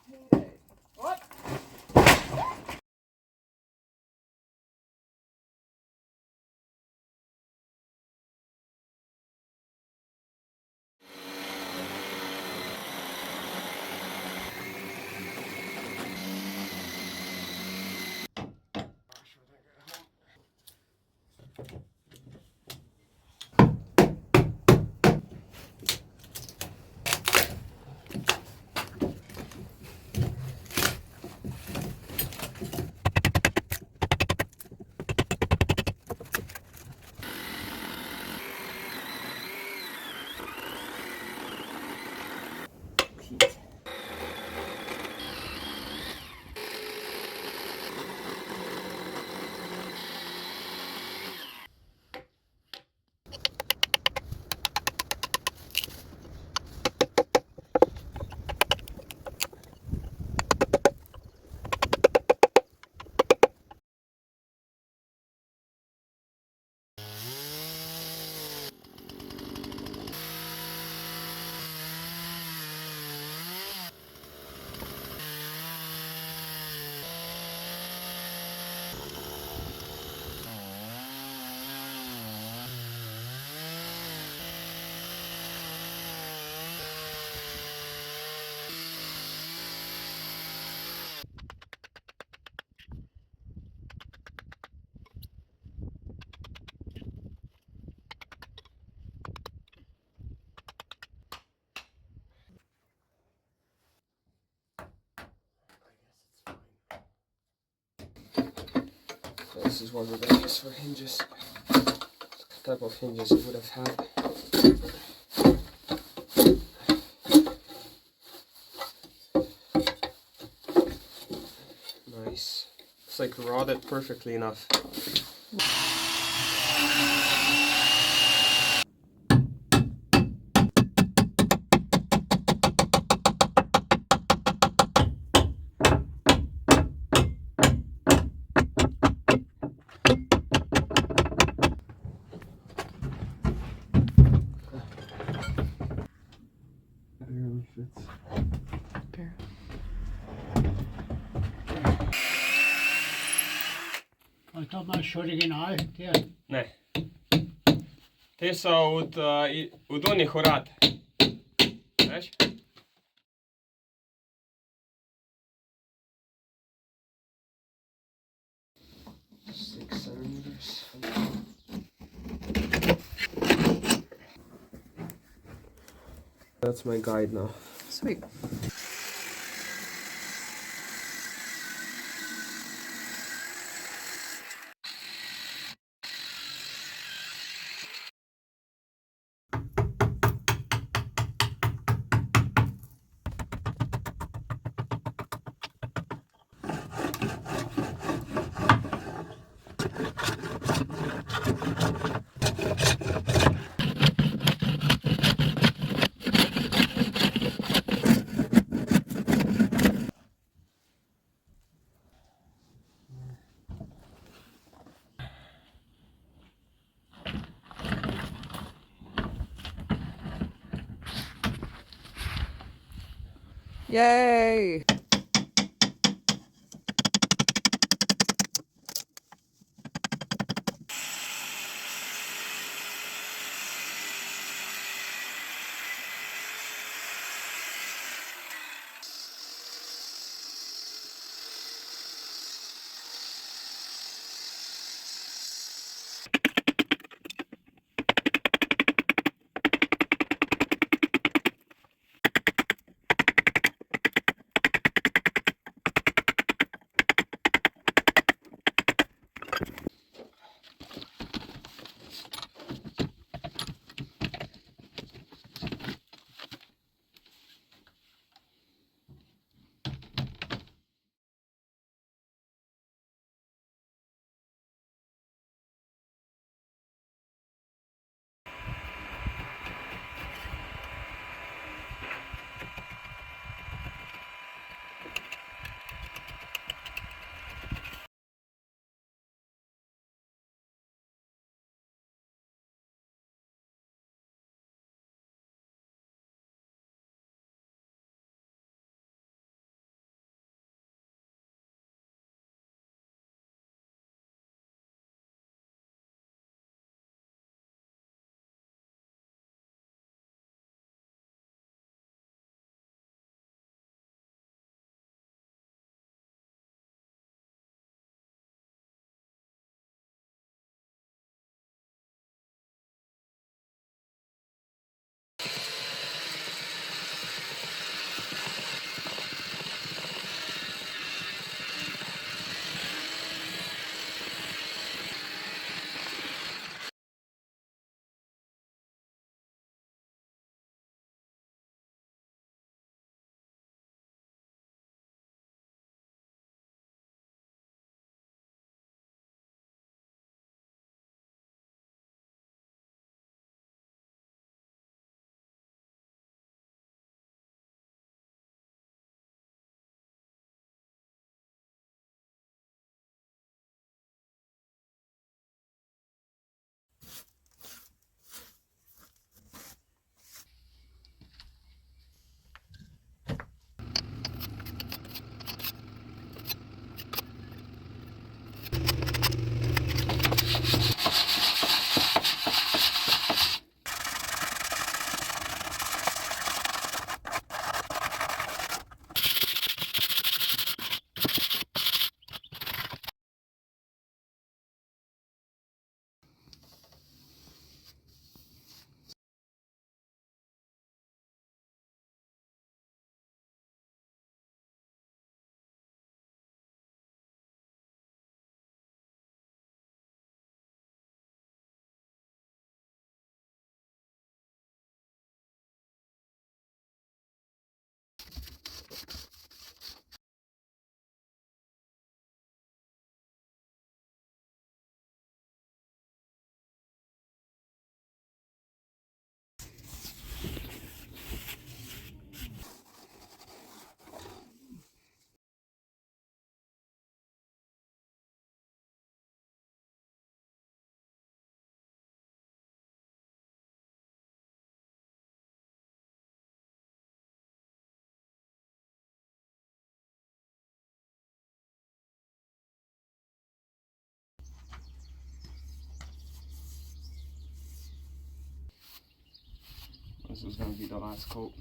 hate it. What? This is what we're going to use for hinges. What type of hinges it would have had. Nice. It's like rotted perfectly enough. Barely fits. Kan ta meg original til. Ne. Te so od onih urad. Veš? Six cylinders. That's my guide now. Sweet. Yay! This is going to be the last coat.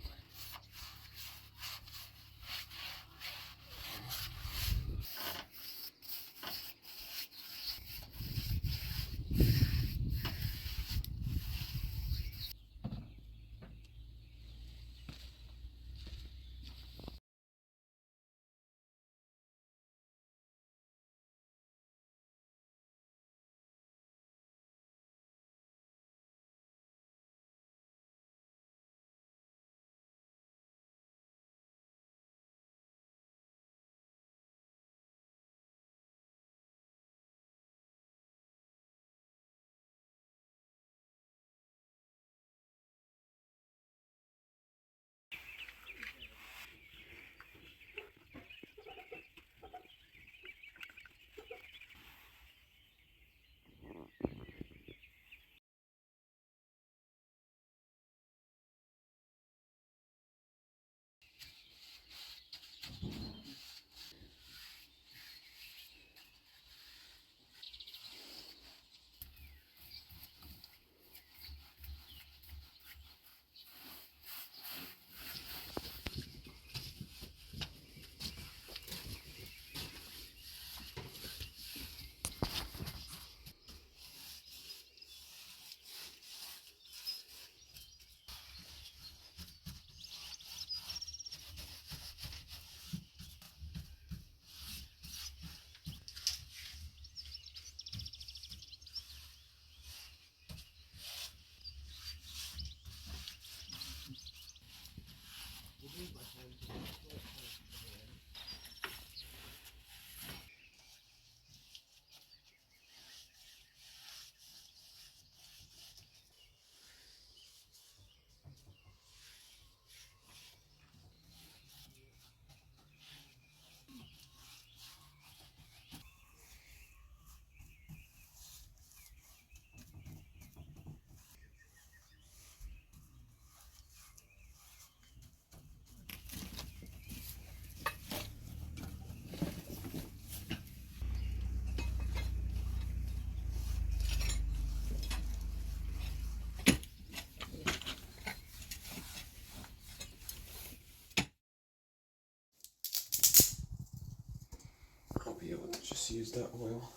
I'll be able to just use that oil.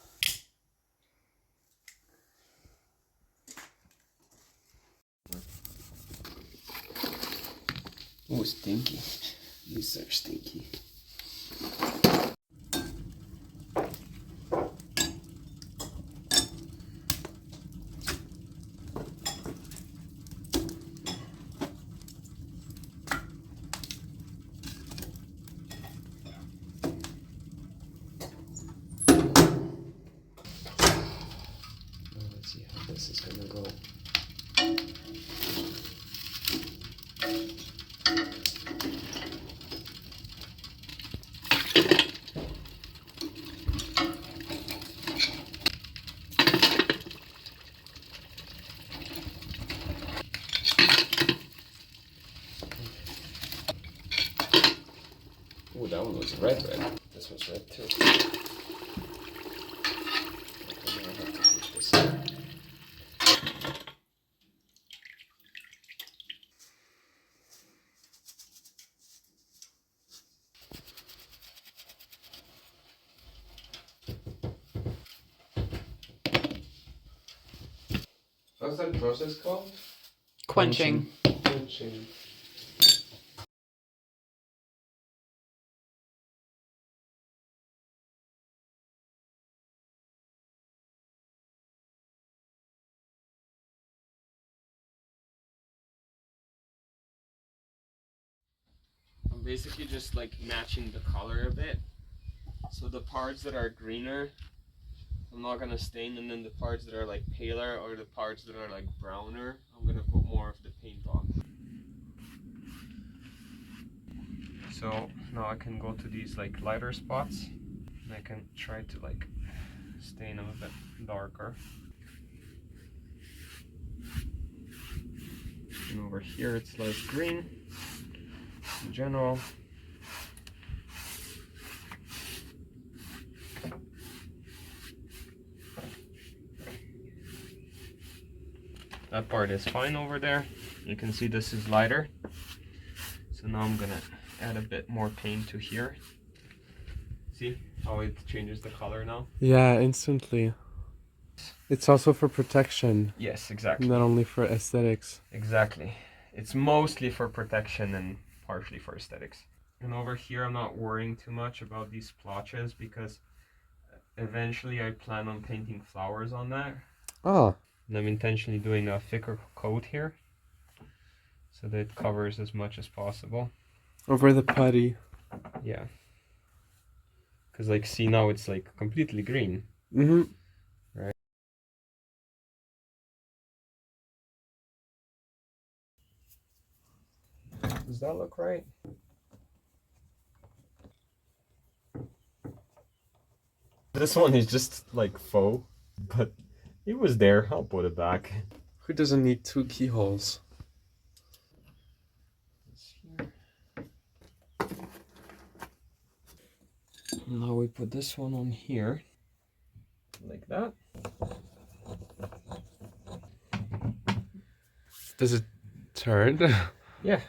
Oh, stinky. These are stinky. Let's see how this is gonna go. Oh, that one was red. This was red too. Okay, now I have to heat this up. What's that process called? Quenching. Quenching. basically just like matching the color a bit. So the parts that are greener, I'm not gonna stain, and then the parts that are like paler or the parts that are like browner, I'm gonna put more of the paint on. So now I can go to these like lighter spots and I can try to like stain them a bit darker. And over here it's like green in general. That part is fine over there. You can see this is lighter. So now I'm gonna add a bit more paint to here. See how it changes the color now? Yeah, instantly. It's also for protection, Yes, exactly. not only for aesthetics. Exactly. It's mostly for protection and partially for aesthetics. And over here I'm not worrying too much about these splotches because eventually I plan on painting flowers on that. Ah, And I'm intentionally doing a thicker coat here so that it covers as much as possible. over the putty. Yeah. Because like see now it's like completely green. Mm-hmm. Right. Does that look right? This one is just like faux, but it was there. I'll put it back. Who doesn't need 2 keyholes? Now we put this one on here, like that. Does it turn? Yeah.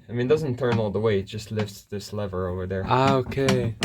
I mean, it doesn't turn all the way, it just lifts this lever over there. Ah, okay.